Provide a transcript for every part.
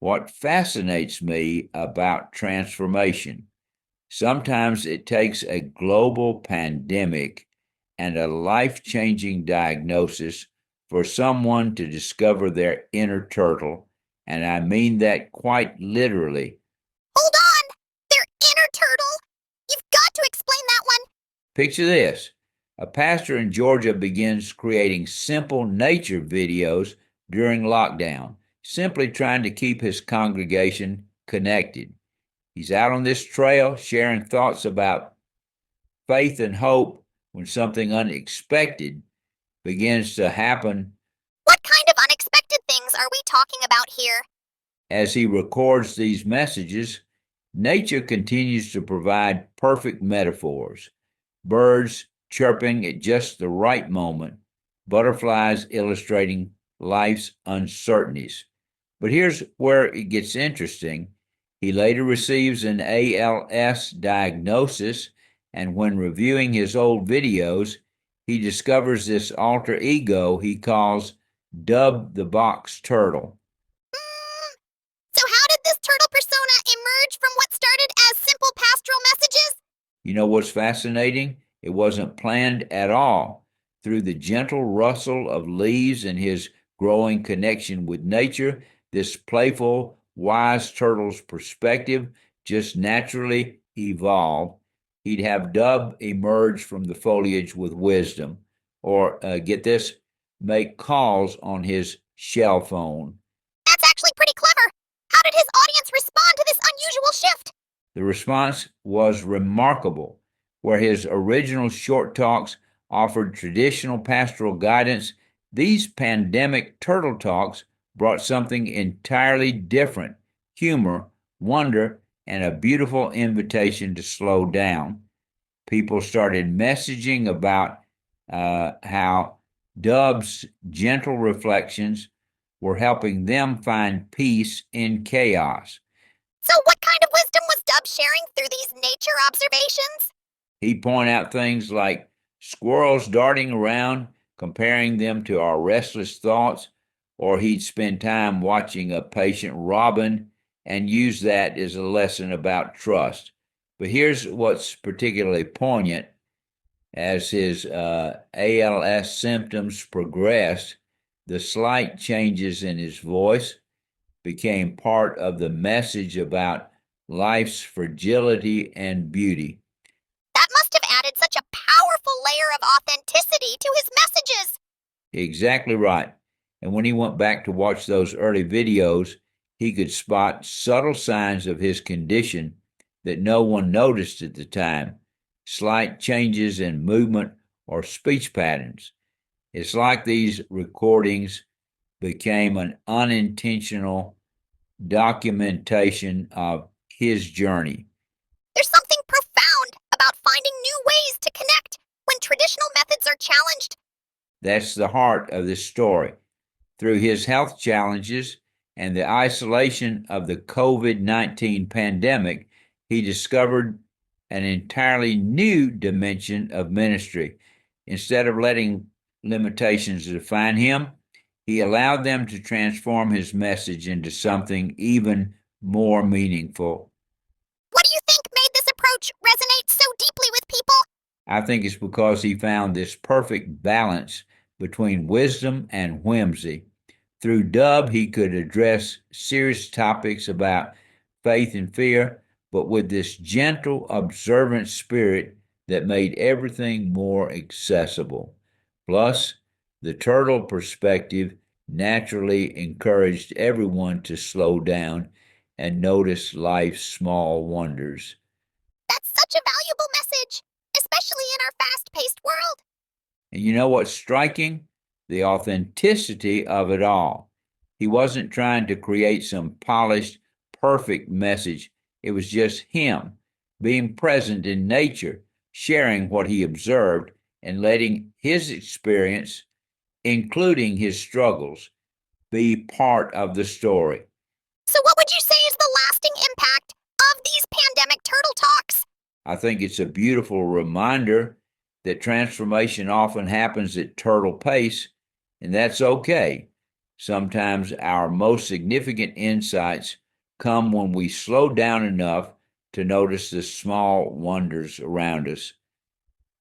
what fascinates me about transformation. Sometimes it takes a global pandemic and a life changing diagnosis for someone to discover their inner turtle, and I mean that quite literally. Hold on! Their inner turtle? You've got to explain that one. Picture this: a pastor in Georgia begins creating simple nature videos during lockdown, simply trying to keep his congregation connected. He's out on this trail sharing thoughts about faith and hope when something unexpected begins to happen. What kind of unexpected things are we talking about here? As he records these messages, nature continues to provide perfect metaphors. Birds chirping at just the right moment, butterflies illustrating life's uncertainties. But here's where it gets interesting. He later receives an ALS diagnosis, and when reviewing his old videos, he discovers this alter ego he calls Dub the Box Turtle. So how did this turtle persona emerge from what started as simple pastoral messages? You know what's fascinating? It wasn't planned at all. Through the gentle rustle of leaves and his growing connection with nature, this playful, wise turtle's perspective just naturally evolved. He'd have Dub emerge from the foliage with wisdom, or get this, make calls on his shell phone. That's actually pretty clever. How did his audience respond to this unusual shift? The response was remarkable. Where his original short talks offered traditional pastoral guidance, these pandemic turtle talks brought something entirely different: humor, wonder, and a beautiful invitation to slow down. People started messaging about how Dub's gentle reflections were helping them find peace in chaos. So what kind of wisdom was Dub sharing through these nature observations? He'd point out things like squirrels darting around, comparing them to our restless thoughts, or he'd spend time watching a patient robin and use that as a lesson about trust. But here's what's particularly poignant. As his ALS symptoms progressed, the slight changes in his voice became part of the message about life's fragility and beauty. That must have added such a powerful layer of authenticity to his messages. Exactly right. And when he went back to watch those early videos, he could spot subtle signs of his condition that no one noticed at the time, slight changes in movement or speech patterns. It's like these recordings became an unintentional documentation of his journey. There's something profound about finding new ways to connect when traditional methods are challenged. That's the heart of this story. Through his health challenges and the isolation of the COVID-19 pandemic, he discovered an entirely new dimension of ministry. Instead of letting limitations define him, he allowed them to transform his message into something even more meaningful. What do you think made this approach resonate so deeply with people? I think it's because he found this perfect balance between wisdom and whimsy. Through Dub, he could address serious topics about faith and fear, but with this gentle, observant spirit that made everything more accessible. Plus, the turtle perspective naturally encouraged everyone to slow down and notice life's small wonders. That's such a valuable message, especially in our fast-paced world. And you know what's striking? The authenticity of it all. He wasn't trying to create some polished, perfect message. It was just him being present in nature, sharing what he observed, and letting his experience, including his struggles, be part of the story. So what would you say is the lasting impact of these pandemic turtle talks? I think it's a beautiful reminder that transformation often happens at turtle pace, and that's okay. Sometimes our most significant insights come when we slow down enough to notice the small wonders around us.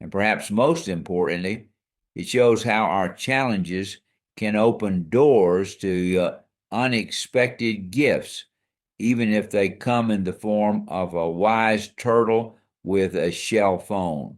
And perhaps most importantly, it shows how our challenges can open doors to unexpected gifts, even if they come in the form of a wise turtle with a shell phone.